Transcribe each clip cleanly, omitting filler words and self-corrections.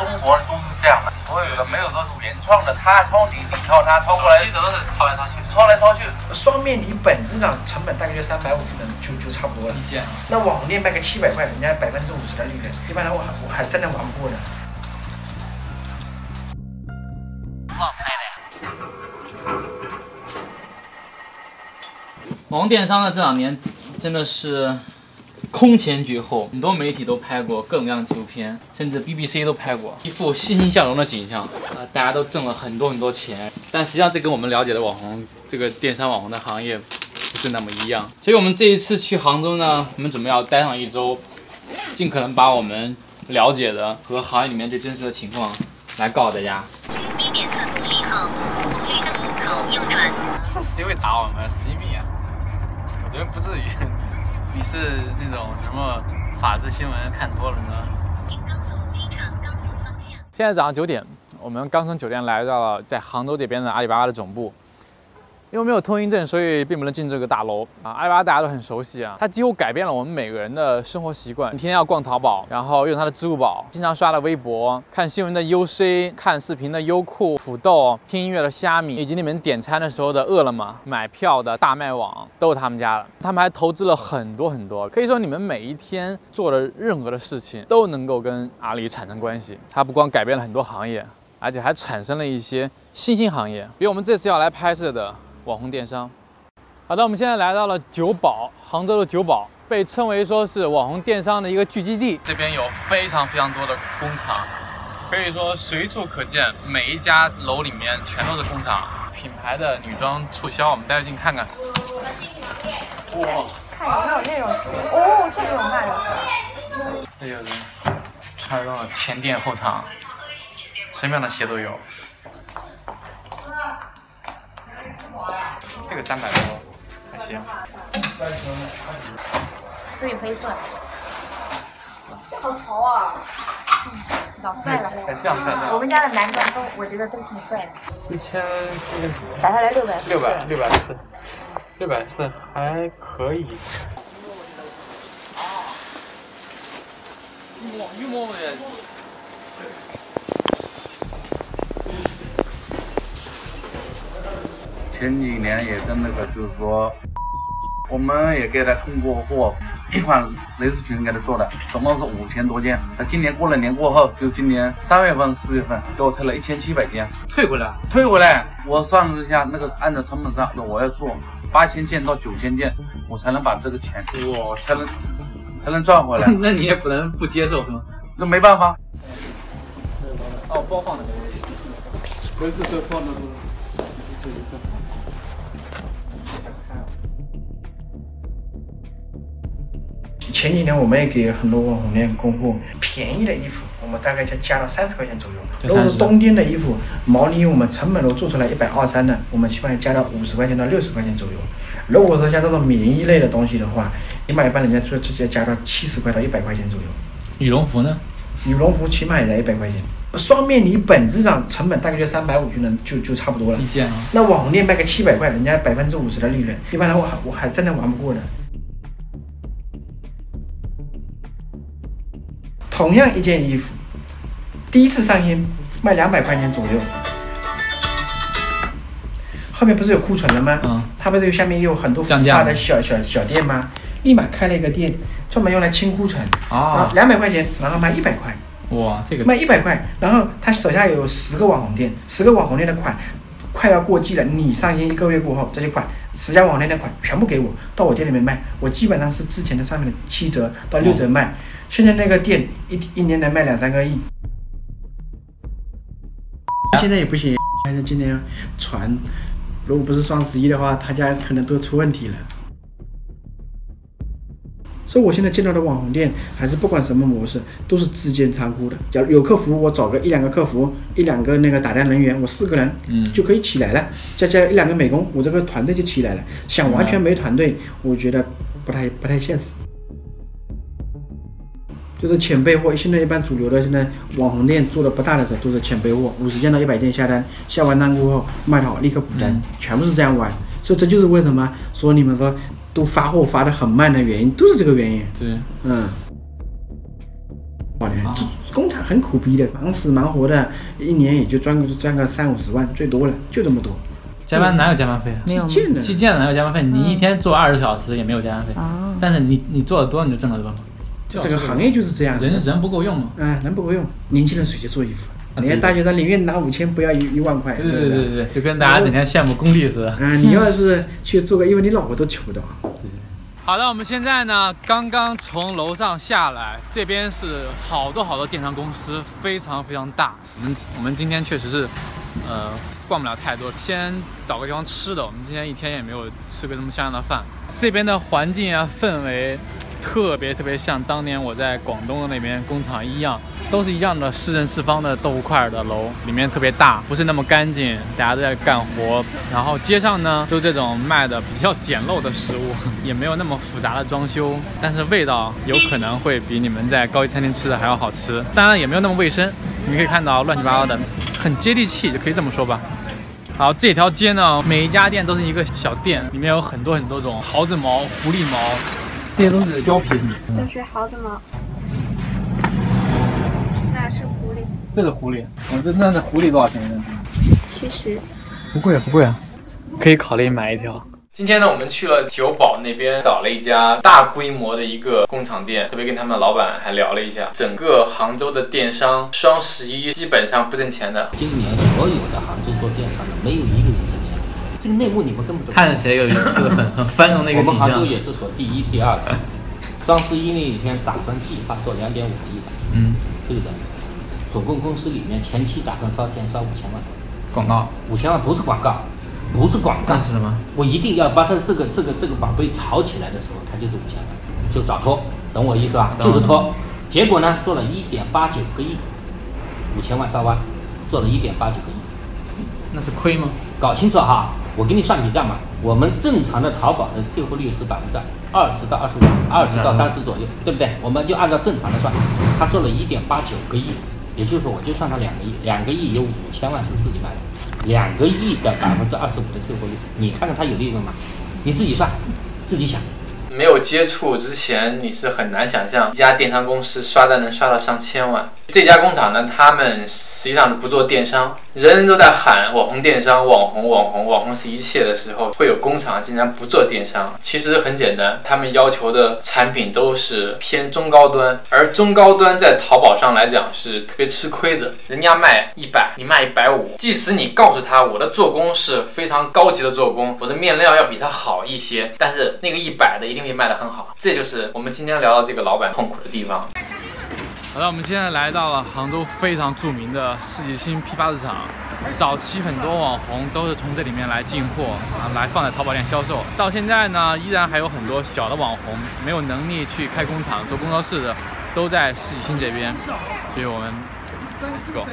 中国都是这样的，所有的没有都是原创的，他抄你，你抄他，抄过来，都是抄来抄去，抄来抄去。双面你本质上成本大概就350就差不多了。理解。那网红店卖个700块，人家50%的利润，一般人我还真的玩不过的。网红电商呢，这2年真的是空前绝后，很多媒体都拍过各种各样的纪录片，甚至 BBC 都拍过，一副欣欣向荣的景象大家都挣了很多钱。但实际上，这跟我们了解的网红这个电商网红的行业不是那么一样。所以我们这一次去杭州呢，我们准备要待上1周，尽可能把我们了解的和行业里面最真实的情况来告诉大家。1.4公里后，红绿灯路口右转。谁会打我们？神经病啊！我觉得不至于。你是那种什么法制新闻看多了呢？现在早上9点，我们刚从酒店来到了在杭州这边的阿里巴巴的总部。因为没有通行证，所以并不能进这个大楼阿里巴巴大家都很熟悉它几乎改变了我们每个人的生活习惯。你天天要逛淘宝，然后用它的支付宝，经常刷的微博，看新闻的 UC， 看视频的优酷、土豆，听音乐的虾米，以及你们点餐的时候的饿了么，买票的大麦网，都是他们家的。他们还投资了很多，可以说你们每一天做的任何的事情都能够跟阿里产生关系。它不光改变了很多行业，而且还产生了一些新兴行业，比如我们这次要来拍摄的网红电商。好的，我们现在来到了九堡，杭州的九堡被称为说是网红电商的一个聚集地。这边有非常多的工厂，可以说随处可见，每一家楼里面全都是工厂。品牌的女装促销，我们带进看看。哇，看有没有那种鞋哦，这个有卖的。这有人穿到了前店后厂，什么样的鞋都有。这个300多，还行。这有黑色。好潮啊！老帅了。这样帅。我们家的男装都，我觉得都挺帅的。1000这个打下来600。640，还可以。摸的。前几年也跟那个就是说，我们也给他供过货，一款蕾丝裙给他做的，总共是5000多件。他今年过了年过后，就今年3月份、4月份给我退了1700件，退回来。我算了一下，那个按照成本上，我要做8000件到9000件，我才能把这个钱，我才能赚回来。那你也不能不接受是吗？那没办法。哦，包放的没问题。不是这放的多。前几年我们也给很多网红店供货，便宜的衣服我们大概就加了30块钱左右。如果是冬天的衣服，毛呢我们成本都做出来123的，我们起码加到50块钱到60块钱左右。如果说像这种棉衣类的东西的话，起码一般人家做直接加到70块到100块钱左右。羽绒服呢？羽绒服起码也在100块钱。双面呢本质上成本大概就350就差不多了。理解啊。那网红店卖个700块，人家50%的利润，一般人我还真的玩不过的。同样一件衣服，第一次上新卖200块钱左右，后面不是有库存了吗？它不是下面有很多大的小店吗？立马开了一个店，专门用来清库存，200块钱，然后卖100块。哇，这个卖100块，然后他手下有10个网红店，10个网红店的款快要过季了，你上新1个月过后，这些款10家网红店的款全部给我到我店里面卖，我基本上是之前的上面的7折到6折卖。现在那个店一年能卖2-3个亿，现在也不行，还是今年传，如果不是双11的话，他家可能都出问题了。所以我现在见到的网红店，还是不管什么模式，都是自建仓库的。假如有客服，我找个1-2个客服，1-2个那个打单人员，我4个人，就可以起来了。再加1-2个美工，我这个团队就起来了。想完全没团队，我觉得不太现实。就是浅备货，现在一般主流的现在网红店做的不大的时候都是浅备货，50件到100件下单，下完单过后卖的好立刻补单，全部是这样玩。所以这就是为什么说你们说都发货发的很慢的原因，都是这个原因。对，工厂很苦逼的，忙死忙活的，一年也就赚个30-50万，最多了，就这么多。加班哪有加班费啊？基建的哪有加班费？你一天做20小时也没有加班费，但是你做的多你就挣得多嘛。这个行业就是这样，人不够用嘛。人不够用，年轻人谁去做衣服？你看大学生宁愿拿5000，不要1万块。对，就跟大家整天羡慕工地似的。你要是去做个衣服，你老婆都求不到。好的，我们现在呢刚刚从楼上下来，这边是好多电商公司，非常大。我们今天确实是，逛不了太多，先找个地方吃的。我们今天一天也没有吃个这么像样的饭。这边的环境啊，氛围特别像当年我在广东的那边工厂一样，都是一样的4正4方的豆腐块的楼，里面特别大，不是那么干净，大家都在干活。然后街上呢，都这种卖的比较简陋的食物，也没有那么复杂的装修，但是味道有可能会比你们在高级餐厅吃的还要好吃。当然也没有那么卫生，你可以看到乱七八糟的，很接地气，就可以这么说吧。好，这条街呢，每一家店都是一个小店，里面有很多种獁子毛、狐狸毛。这些都是貂皮，这是獁子毛，那是狐狸。这是狐狸，那狐狸多少钱呢？70。不贵啊，可以考虑买一条。今天呢，我们去了九堡那边，找了一家大规模的一个工厂店，特别跟他们的老板还聊了一下。整个杭州的电商双11基本上不挣钱的。今年所有的杭州做电商的，没有一个人挣钱。这个内幕你们根本都看谁有这个很繁荣的一个景象。我们杭州也是所第1、第2的。双11那一天打算计划做2.5个亿的，对的。总共公司里面前期打算烧钱烧5000万。广告？5000万不是广告，不是广告。那是什么？我一定要把它这个宝贝炒起来的时候，它就是5000万，就早拖，懂我意思吧？就是拖。结果呢，做了1.89个亿，5000万烧完，做了1.89个亿。那是亏吗？搞清楚哈。我给你算笔账嘛，我们正常的淘宝的退货率是20%到25%，20%到30%左右，对不对？我们就按照正常的算，他做了1.89个亿，也就是说我就算他2个亿，2个亿有5000万是自己买的，2个亿的25%的退货率，你看看他有利润吗？你自己算，自己想。没有接触之前，你是很难想象一家电商公司刷单能刷到上千万。这家工厂呢，他们实际上不做电商，人人都在喊网红电商，网红是一切的时候，会有工厂竟然不做电商。其实很简单，他们要求的产品都是偏中高端，而中高端在淘宝上来讲是特别吃亏的，人家卖100，你卖150，即使你告诉他我的做工是非常高级的做工，我的面料要比他好一些，但是那个100的一定会卖得很好。这就是我们今天聊到这个老板痛苦的地方。好的，我们现在来到了杭州非常著名的世纪新批发市场。早期很多网红都是从这里面来进货来放在淘宝店销售。到现在呢，依然还有很多小的网红没有能力去开工厂做工作室的，都在世纪新这边。所以我们 let's go。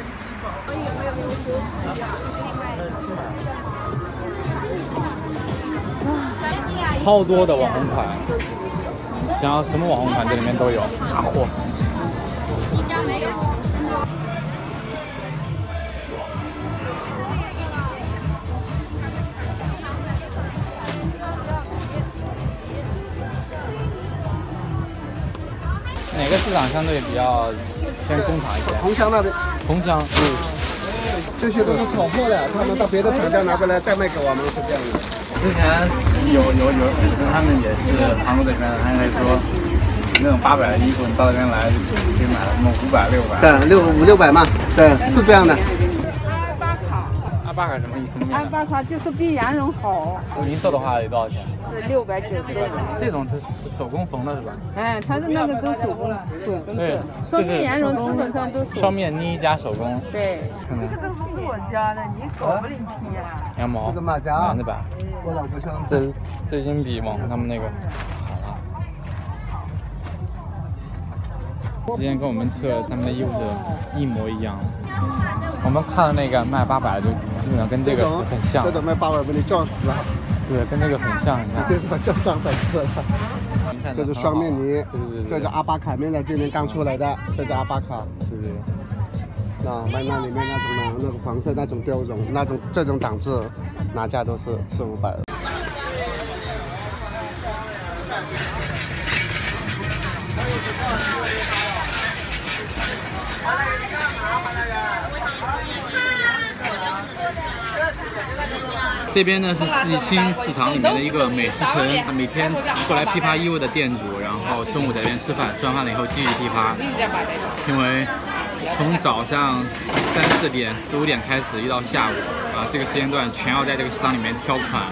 超多的网红款，想要什么网红款这里面都有，大货。哪个市场相对比较偏工厂一些？桐乡那边。桐乡，这些都是炒货的，他们到别的厂家拿过来再卖给我们，是这样的。之前有他们也是杭州这边的，他们说那种800的衣服，你到这边来就可以买了，什么500、600。对，500-600嘛，对，是这样的。阿巴卡什么意思？阿巴卡就是比羊绒好。零售的话得多少钱？是690。这种是手工缝的是吧？哎，它的那个都手工的，双面羊绒基本上都是双面呢加手工。对，看看。这个不是我家的，你搞不灵体呀。羊毛。这个马甲。男的吧？我老婆穿。这已经比网红他们那个好了。之前跟我们测他们的衣服是一模一样。我们看的那个卖800的，就基本上跟这个很像。这种卖800把你撞死了。对，跟这个很像，你看。这是把叫300克了。这是双面呢，对。这是阿巴卡面料，今年刚出来的，这叫阿巴卡。对。卖那里面那种的，那个黄色那种貂绒，这种档次，拿价都是400-500的。这边呢是四季青市场里面的一个美食城，每天过来批发衣物的店主，然后中午在这边吃饭，吃完饭了以后继续批发，因为从早上3、4点、4、5点开始，一到下午这个时间段全要在这个市场里面挑款。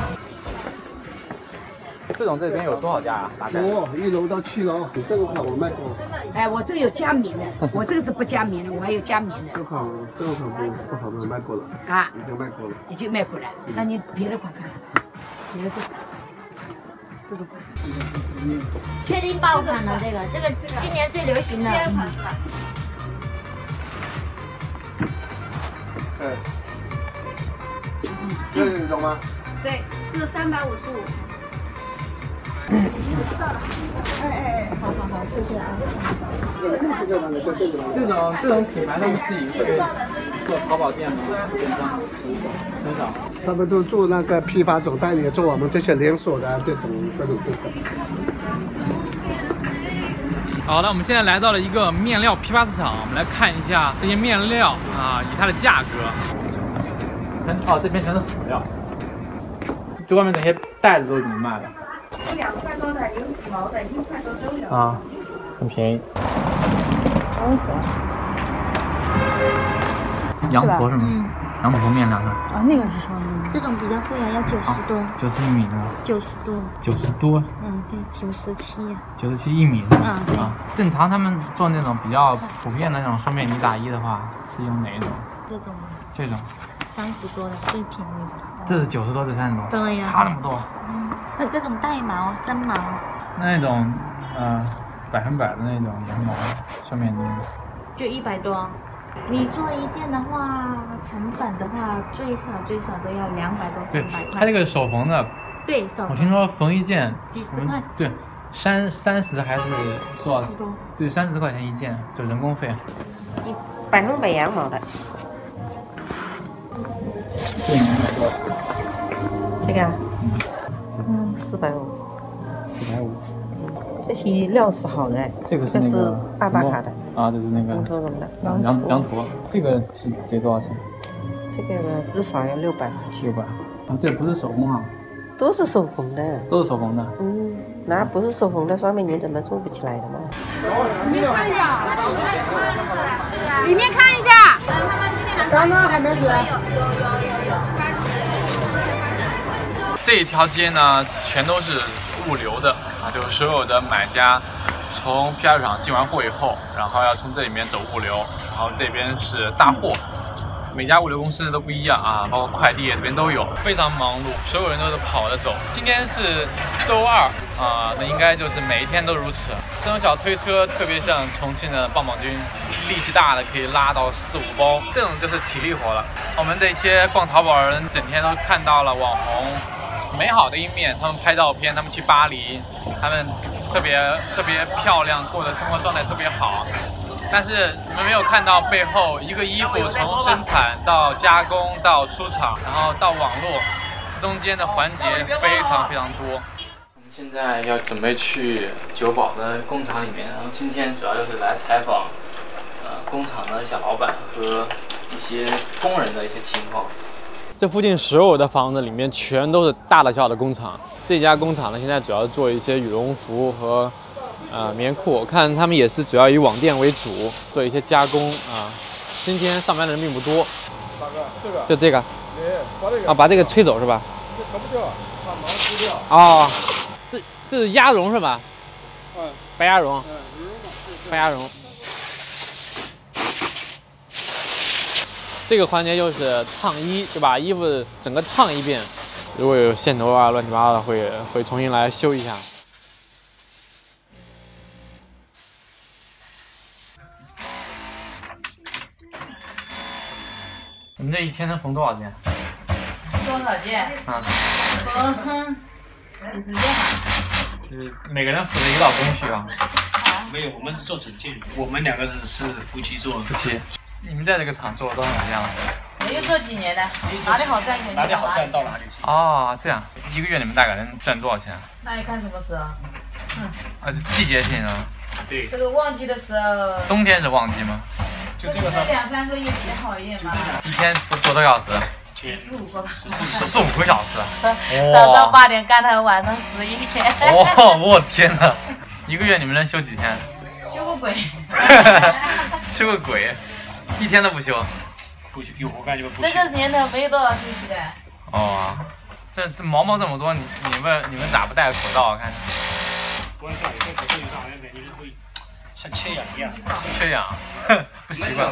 这种这边有多少家啊？大概1楼到7楼，你这个款我卖过。哎，我这个有加棉的，我这个是不加棉的，我还有加棉的。这款不好卖过了啊，已经卖过了，已经卖过了。那你别的款看，别的这个。确定爆款了，这个今年最流行的。这是你懂吗？对，是355。好，谢谢啊。这种品牌他们自己会做淘宝店吗？电商很少。他们都做那个批发总代理，做我们这些连锁的这种部分。好，那我们现在来到了一个面料批发市场，我们来看一下这些面料以它的价格。这边全是辅料，这外面这些袋子都是怎么卖的？ 有2块多的，有几毛的，1块多都有。啊，很便宜。羊驼是吗？羊驼面料是吧？啊，那个是什么？这种比较贵啊，要90多。91米的。90多。90多。嗯，对，97呀。 971米。对。正常他们做那种比较普遍的那种双面呢大衣的话，是用哪一种？这种。这种。 30多的最便宜的。这是90多，这30多。对呀。差那么多。那这种带毛、真毛。那种100%的那种羊毛双面呢？就100多。你做一件的话，成本的话最少都要200多300块。它这个手缝的。对手。我听说缝一件几十块。对，30还是多少？ 40多。对，30块钱一件，就人工费。 100%羊毛的。 这个啊，450。450。这些料是好的，这个是那个28卡的。啊，这是那个羊驼绒的。羊驼，这个是得多少钱？这个至少要600。600。啊，这不是手工啊？都是手缝的。都是手缝的。嗯，那不是手缝的双面你怎么做不起来的嘛？里面看一下。里面看一下。刚刚还没选。 这一条街呢，全都是物流的就是所有的买家从批发市场进完货以后，然后要从这里面走物流，然后这边是大货。每家物流公司都不一样包括快递这边都有，非常忙碌，所有人都是跑着走。今天是周2那应该就是每一天都如此。这种小推车特别像重庆的棒棒军，力气大的可以拉到4、5包，这种就是体力活了。我们这些逛淘宝的人整天都看到了网红美好的一面，他们拍照片，他们去巴黎，他们特别漂亮，过的生活状态特别好。但是你们没有看到背后一个衣服从生产到加工到出厂，然后到网络，中间的环节非常多。我们现在要准备去九堡的工厂里面，然后今天主要就是来采访工厂的小老板和一些工人的一些情况。这附近所有的房子里面全都是大的小的工厂。这家工厂呢，现在主要做一些羽绒服和棉裤。我看他们也是主要以网店为主，做一些加工今天上班的人并不多。大哥，这个就这个。把这个吹走是吧？这搞不掉，把毛吹掉。这是鸭绒是吧？白鸭绒。白鸭绒。这个环节就是烫衣，就把衣服整个烫一遍，如果有线头乱七八糟的会重新来修一下。你们这一天能缝多少件？多少件？缝几十件吧。就是每个人负责一道工序啊。没有，我们是做整件，我们2个是夫妻做。夫妻。你们在这个厂做了多少年了？我又做几年了，哪里好赚钱哪里好赚到哪里去。这样1个月你们大概能赚多少钱？那要看什么时候。季节性啊。对。这个旺季的时候。冬天是旺季吗？就这个时候。2、3个月比较好一点嘛。一天做多少小时？ 14-15个吧。14-15个小时。早上8点干到晚上11点。哦，我天哪！一个月你们能休几天？休个鬼！休个鬼！1天都不休。不休，有活干就不休。这个年头没有多少休息的。哦，这毛毛这么多，你们咋不戴口罩啊？看。不戴口罩有啥好像感觉会像缺氧一样。缺氧，不习惯。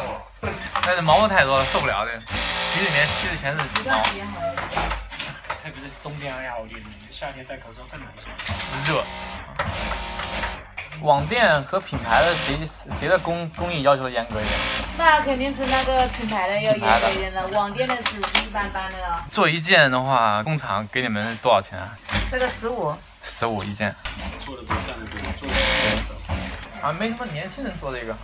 但是毛毛太多了，受不了这。鼻里面吸的全是毛。特别是冬天还好一点，夏天戴口罩更难受。热。网店和品牌的谁的工艺要求严格一点？那肯定是那个品牌的要严格一点的，网店的是一般般的了。做一件的话，工厂给你们多少钱啊？这个15。15一件。做的不这样子，做的啊，没什么年轻人做这个。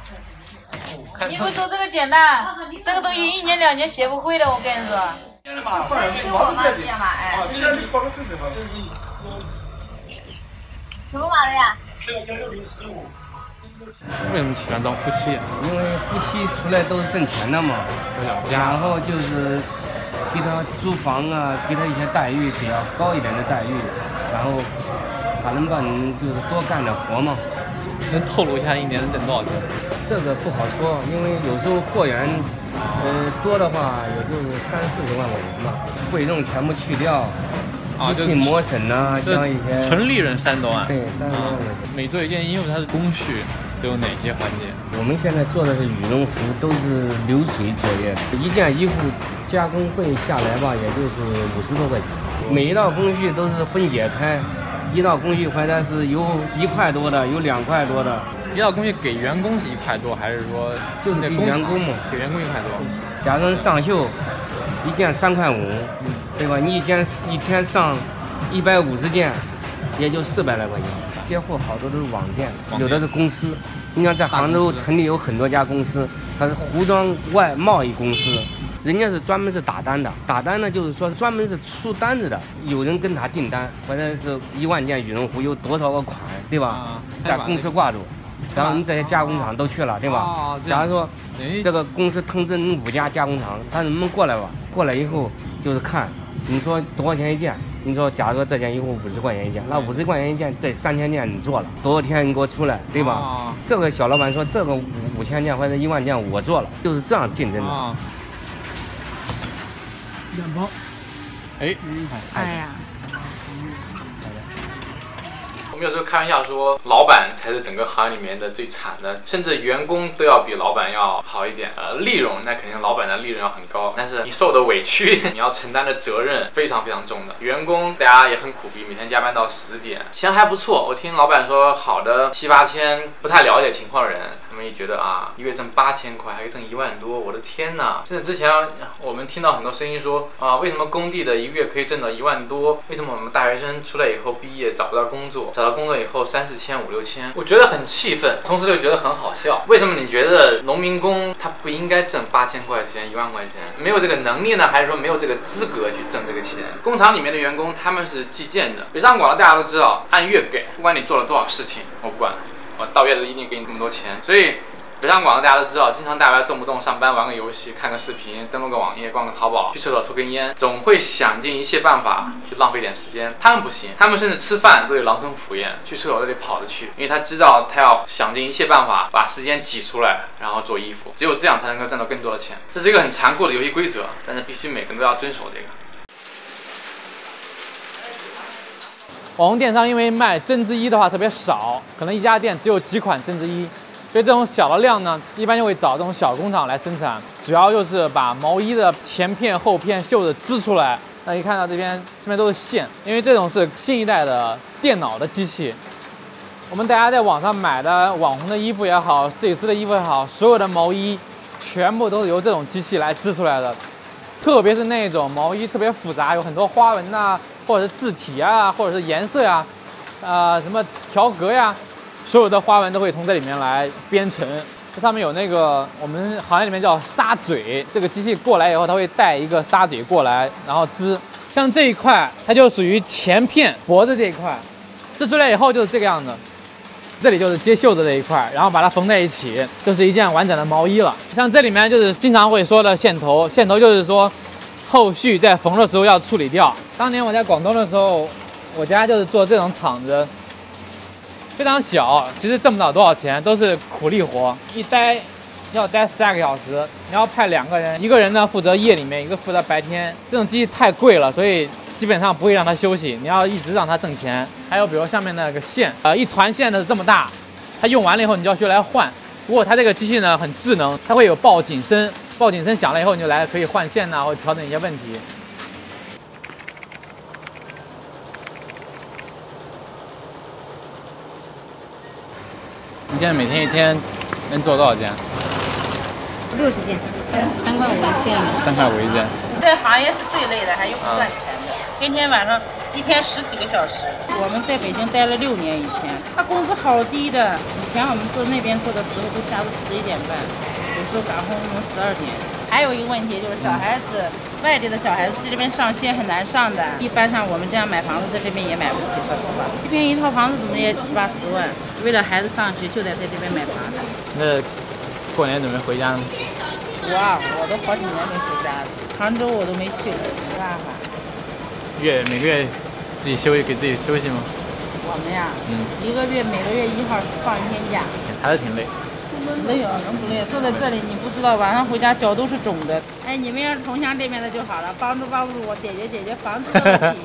因为做这个简单，这个东西1年2年学不会的，我跟你说。给我妈这样嘛，哎。什么码的呀？为什么喜欢装夫妻啊？因为夫妻出来都是挣钱的嘛，然后就是给他租房啊，给他一些待遇比较高一点的待遇，然后还能帮你就是多干点活嘛。能透露一下1年挣多少钱？这个不好说，因为有时候货源多的话，也就是30-40万美元嘛，费用全部去掉。机器磨损呐，像一些纯利润30多万。对，30多万。每做一件衣服，它的工序都有哪些环节？我们现在做的是羽绒服，都是流水作业的，一件衣服加工费下来吧，也就是50多块钱。每一道工序都是分解开，一道工序回来是有1块多的，有2块多的。一道工序给员工是1块多，还是说就是给员工嘛？给员工1块多。假如上绣，一件3块5，对吧？你一天上150件，也就400来块钱。接货好多都是网店，有的是公司。你看在杭州城里有很多家公司，它是服装外贸易公司，人家是专门是打单的。打单呢，就是说专门是出单子的，有人跟他订单，反正是1万件羽绒服有多少个款，对吧？在公司挂住。然后你这些加工厂都去了，对吧？假如说这个公司通知你5家加工厂，他能不能过来吧？过来以后就是看，你说多少钱一件？你说假如说这件衣服50块钱一件，那50块钱一件，这3000件你做了，多少天你给我出来，对吧？这个小老板说这个5000件或者1万件我做了，就是这样竞争的。2包。哎呀。我们有时候开玩笑说，老板才是整个行业里面的最惨的，甚至员工都要比老板要好一点。利润那肯定老板的利润要很高，但是你受的委屈，你要承担的责任非常非常重的。员工大家也很苦逼，每天加班到10点，钱还不错。我听老板说，好的7-8千，不太了解情况的人，他们也觉得啊，一个月挣8000块，还可以挣1万多，我的天哪！甚至之前我们听到很多声音说啊，为什么工地的一个月可以挣到1万多？为什么我们大学生出来以后毕业找不到工作？找到工作以后3-4千、5-6千，我觉得很气愤，同时又觉得很好笑。为什么你觉得农民工他不应该挣8000块钱、1万块钱？没有这个能力呢，还是说没有这个资格去挣这个钱？工厂里面的员工他们是计件的，北上广的大家都知道，按月给，不管你做了多少事情，我不管，我到月的一定给你这么多钱。所以北上广的大家都知道，经常大家动不动上班玩个游戏、看个视频、登录个网页、逛个淘宝、去厕所抽根烟，总会想尽一切办法去浪费点时间。他们不行，他们甚至吃饭都得狼吞虎咽，去厕所都得跑着去，因为他知道他要想尽一切办法把时间挤出来，然后做衣服，只有这样才能够挣到更多的钱。这是一个很残酷的游戏规则，但是必须每个人都要遵守这个。网红电商因为卖针织衣的话特别少，可能一家店只有几款针织衣。所以这种小的量呢，一般就会找这种小工厂来生产，主要就是把毛衣的前片、后片、袖子织出来。那一看到这边都是线，因为这种是新一代的电脑的机器。我们大家在网上买的网红的衣服也好，设计师的衣服也好，所有的毛衣全部都是由这种机器来织出来的。特别是那种毛衣特别复杂，有很多花纹呐，或者是字体啊，或者是颜色呀，什么条格呀。所有的花纹都会从这里面来编程，这上面有那个我们行业里面叫砂嘴，这个机器过来以后，它会带一个砂嘴过来，然后织。像这一块，它就属于前片脖子这一块，织出来以后就是这个样子。这里就是接袖子这一块，然后把它缝在一起，就是一件完整的毛衣了。像这里面就是经常会说的线头，线头就是说后续在缝的时候要处理掉。当年我在广东的时候，我家就是做这种厂子，非常小，其实挣不到多少钱，都是苦力活，一待要待12个小时，你要派2个人，一个人呢负责夜里面，一个负责白天。这种机器太贵了，所以基本上不会让它休息，你要一直让它挣钱。还有比如上面那个线，一团线的这么大，它用完了以后你就要去来换。不过它这个机器呢很智能，它会有报警声，报警声响了以后你就来可以换线呐，或者调整一些问题。你现在每天一天能做多少件？60件，3块5一件。3块5一件。这行业是最累的，还用不赚钱的，天天晚上一天10几个小时。我们在北京待了6年，以前他工资好低的。以前我们做那边做的时候都下午11点半，有时候赶工能12点。还有一个问题就是小孩子，外地的小孩子在这边上学很难上的。一般像我们这样买房子在这边也买不起，说实话，这边一套房子怎么也7、80万。为了孩子上学，就得在这边买房子。那过年准备回家吗？我都好几年没回家了，杭州我都没去了，没办法。每个月自己给自己休息吗？我们呀，每个月1号放1天假，还是挺累。累啊，能不累？坐在这里你不知道，晚上回家脚都是肿的。哎，你们要是同乡这边的就好了，帮助我解决房子的问题。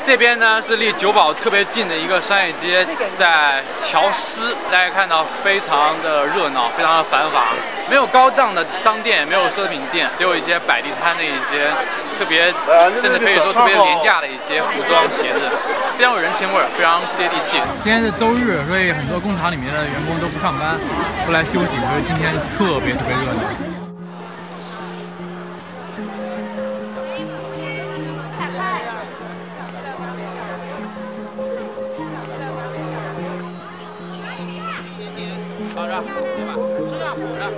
这边呢是离九堡特别近的一个商业街，在乔师，大家看到非常的热闹，非常的繁华，没有高档的商店，没有奢侈品店，只有一些摆地摊的一些特别，甚至可以说特别廉价的一些服装、鞋子，非常有人情味儿，非常接地气。今天是周日，所以很多工厂里面的员工都不上班，都来休息，所以今天特别热闹。好着，对吧？质量好着，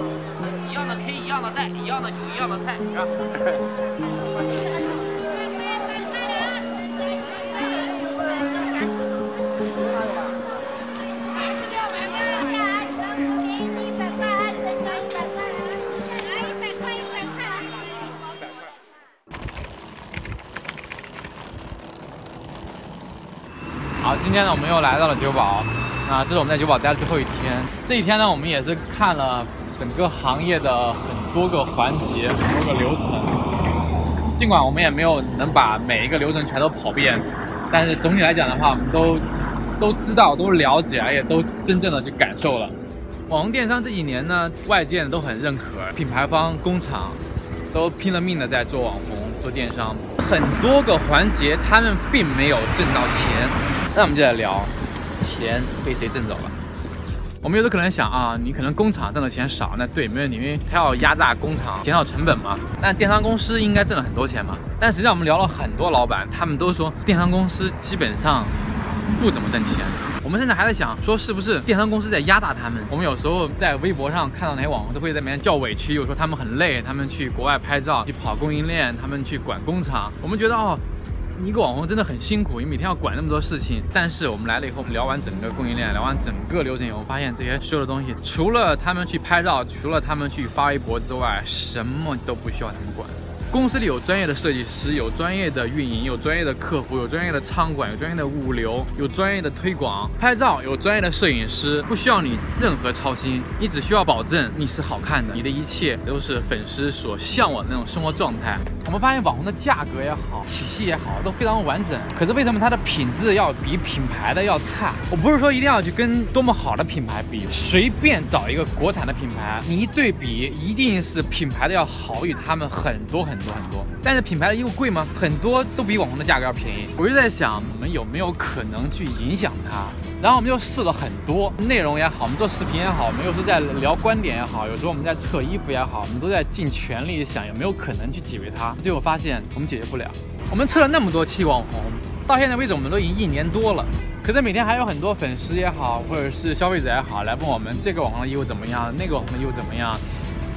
一样的 K， 一样的带，一样的酒，一样的菜，是吧？好，今天呢，我们又来到了九堡。这是我们在九堡待的最后一天。这一天呢，我们也是看了整个行业的很多个环节、很多个流程。尽管我们也没有能把每一个流程全都跑遍，但是总体来讲的话，我们都知道、都了解，而且都真正的去感受了。网红电商这几年呢，外界都很认可，品牌方、工厂都拼了命的在做网红、做电商，很多个环节他们并没有挣到钱。那我们就来聊。钱被谁挣走了？我们有的可能想啊，你可能工厂挣的钱少，那对，没问题，因为他要压榨工厂，减少成本嘛。那电商公司应该挣了很多钱嘛？但实际上我们聊了很多老板，他们都说电商公司基本上不怎么挣钱。我们现在还在想说，是不是电商公司在压榨他们？我们有时候在微博上看到那些网红都会在那边叫委屈，有说他们很累，他们去国外拍照，去跑供应链，他们去管工厂。我们觉得哦。一个网红真的很辛苦，你每天要管那么多事情。但是我们来了以后，我们聊完整个供应链，聊完整个流程以后，发现这些所有的东西，除了他们去拍照，除了他们去发微博之外，什么都不需要他们管。公司里有专业的设计师，有专业的运营，有专业的客服，有专业的仓管，有专业的物流，有专业的推广，拍照有专业的摄影师，不需要你任何操心，你只需要保证你是好看的，你的一切都是粉丝所向往的那种生活状态。我们发现网红的价格也好，体系也好，都非常完整。可是为什么它的品质要比品牌的要差？我不是说一定要去跟多么好的品牌比，随便找一个国产的品牌，你一对比，一定是品牌的要好于他们很多很多。多。但是品牌的衣服贵吗？很多都比网红的价格要便宜。我就在想，我们有没有可能去影响它？然后我们就试了很多内容也好，我们做视频也好，我们有时候在聊观点也好，有时候我们在测衣服也好，我们都在尽全力想有没有可能去解决它。最后发现我们解决不了。我们测了那么多期网红，到现在为止我们都已经1年多了。可是每天还有很多粉丝也好，或者是消费者也好，来问我们这个网红的衣服怎么样，那个网红的衣服怎么样。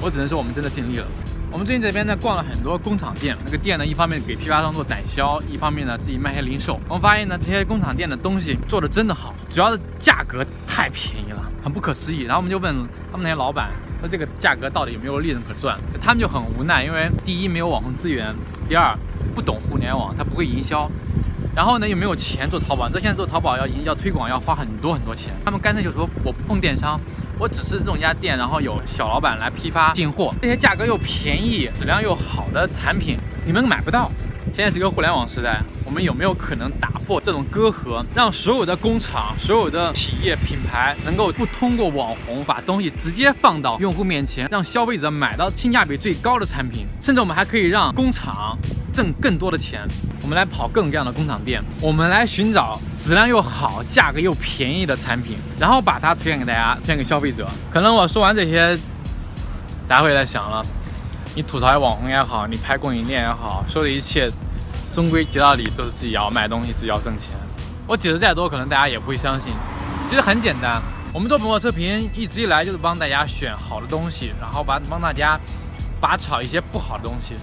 我只能说我们真的尽力了。我们最近这边呢逛了很多工厂店，那个店呢一方面给批发商做展销，一方面呢自己卖些零售。我们发现呢这些工厂店的东西做的真的好，主要是价格太便宜了，很不可思议。然后我们就问他们那些老板说这个价格到底有没有利润可赚？他们就很无奈，因为第一没有网红资源，第二不懂互联网，他不会营销。然后呢，又没有钱做淘宝，你知道现在做淘宝要推广要花很多钱。他们干脆就说我不碰电商，我只是弄一家店，然后有小老板来批发进货，这些价格又便宜、质量又好的产品，你们买不到。现在是个互联网时代，我们有没有可能打破这种隔阂，让所有的工厂、所有的企业品牌能够不通过网红把东西直接放到用户面前，让消费者买到性价比最高的产品，甚至我们还可以让工厂挣更多的钱。我们来跑各种各样的工厂店，我们来寻找质量又好、价格又便宜的产品，然后把它推荐给大家，推荐给消费者。可能我说完这些，大家会在想了，你吐槽网红也好，你拍供应链也好，说的一切终归结到底都是自己要卖东西，自己要挣钱。我解释再多，可能大家也不会相信。其实很简单，我们做本货测评一直以来就是帮大家选好的东西，然后帮大家拔草一些不好的东西。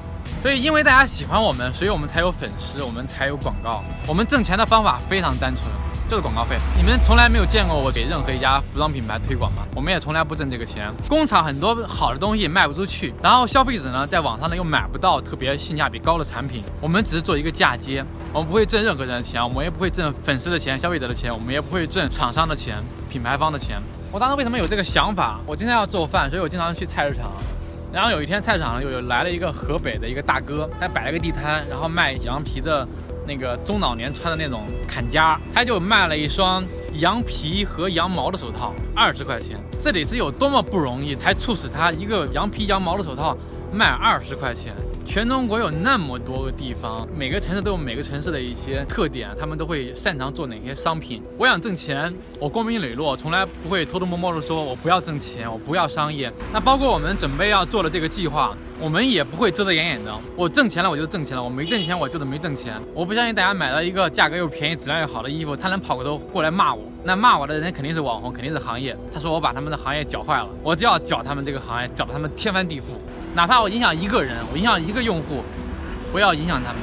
所以因为大家喜欢我们，所以我们才有粉丝，我们才有广告。我们挣钱的方法非常单纯，就是广告费。你们从来没有见过我给任何一家服装品牌推广吗？我们也从来不挣这个钱。工厂很多好的东西卖不出去，然后消费者呢在网上呢又买不到特别性价比高的产品，我们只是做一个嫁接，我们不会挣任何人的钱，我们也不会挣粉丝的钱、消费者的钱，我们也不会挣厂商的钱、品牌方的钱。我当时为什么有这个想法？我经常要做饭，所以我经常去菜市场。然后有一天菜市场又来了一个河北的一个大哥，他摆了个地摊，然后卖羊皮的那个中老年穿的那种坎肩，他就卖了一双羊皮和羊毛的手套，20块钱。这里是有多么不容易，才促使他一个羊皮羊毛的手套卖20块钱。全中国有那么多个地方，每个城市都有每个城市的一些特点，他们都会擅长做哪些商品。我想挣钱，我光明磊落，从来不会偷偷摸摸的说我不要挣钱，我不要商业。那包括我们准备要做的这个计划，我们也不会遮遮掩掩的。我挣钱了我就挣钱了，我没挣钱我就是没挣钱。我不相信大家买到一个价格又便宜、质量又好的衣服，他能跑个头过来骂我。那骂我的人肯定是网红，肯定是行业。他说我把他们的行业搅坏了，我就要搅他们这个行业，搅得他们天翻地覆。哪怕我影响一个人，我影响一个用户，我要影响他们。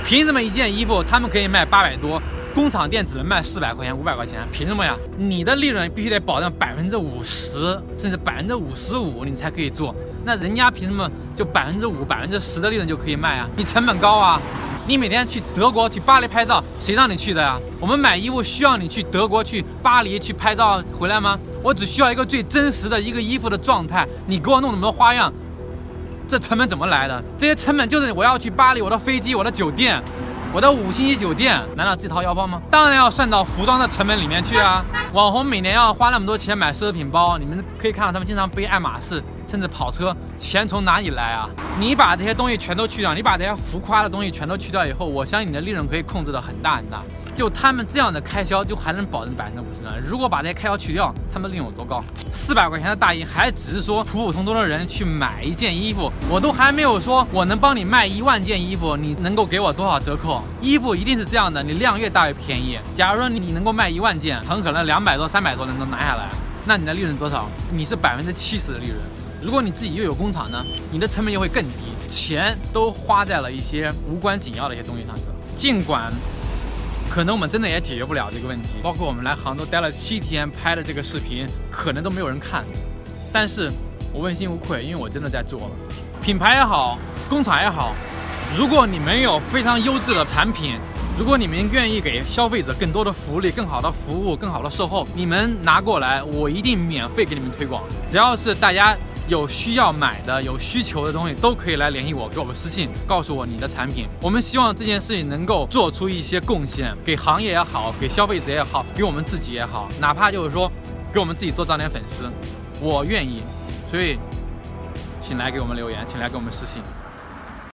凭什么一件衣服他们可以卖800多，工厂店只能卖400块钱、500块钱？凭什么呀？你的利润必须得保证50%，甚至55%，你才可以做。那人家凭什么就5%、10%的利润就可以卖啊？你成本高啊！你每天去德国、去巴黎拍照，谁让你去的呀？我们买衣服需要你去德国、去巴黎去拍照回来吗？我只需要一个最真实的一个衣服的状态，你给我弄那么多花样。这成本怎么来的？这些成本就是我要去巴黎，我的飞机、我的酒店、我的5星级酒店，难道自掏腰包吗？当然要算到服装的成本里面去啊！网红每年要花那么多钱买奢侈品包，你们可以看到他们经常背爱马仕，甚至跑车，钱从哪里来啊？你把这些东西全都去掉，你把这些浮夸的东西全都去掉以后，我相信你的利润可以控制得很大很大。就他们这样的开销，就还能保证50%呢。如果把这些开销去掉，他们利润有多高？400块钱的大衣，还只是说普普通通的人去买一件衣服，我都还没有说我能帮你卖1万件衣服，你能够给我多少折扣？衣服一定是这样的，你量越大越便宜。假如说你能够卖1万件，很可能200多、300多能拿下来，那你的利润多少？你是70%的利润。如果你自己又有工厂呢，你的成本又会更低，钱都花在了一些无关紧要的一些东西上去了。尽管可能我们真的也解决不了这个问题，包括我们来杭州待了7天拍的这个视频，可能都没有人看。但是我问心无愧，因为我真的在做了。品牌也好，工厂也好，如果你们有非常优质的产品，如果你们愿意给消费者更多的福利、更好的服务、更好的售后，你们拿过来，我一定免费给你们推广。只要是大家有需要买的、有需求的东西，都可以来联系我，给我们私信，告诉我你的产品。我们希望这件事情能够做出一些贡献，给行业也好，给消费者也好，给我们自己也好，哪怕就是说给我们自己多涨点粉丝，我愿意。所以，请来给我们留言，请来给我们私信。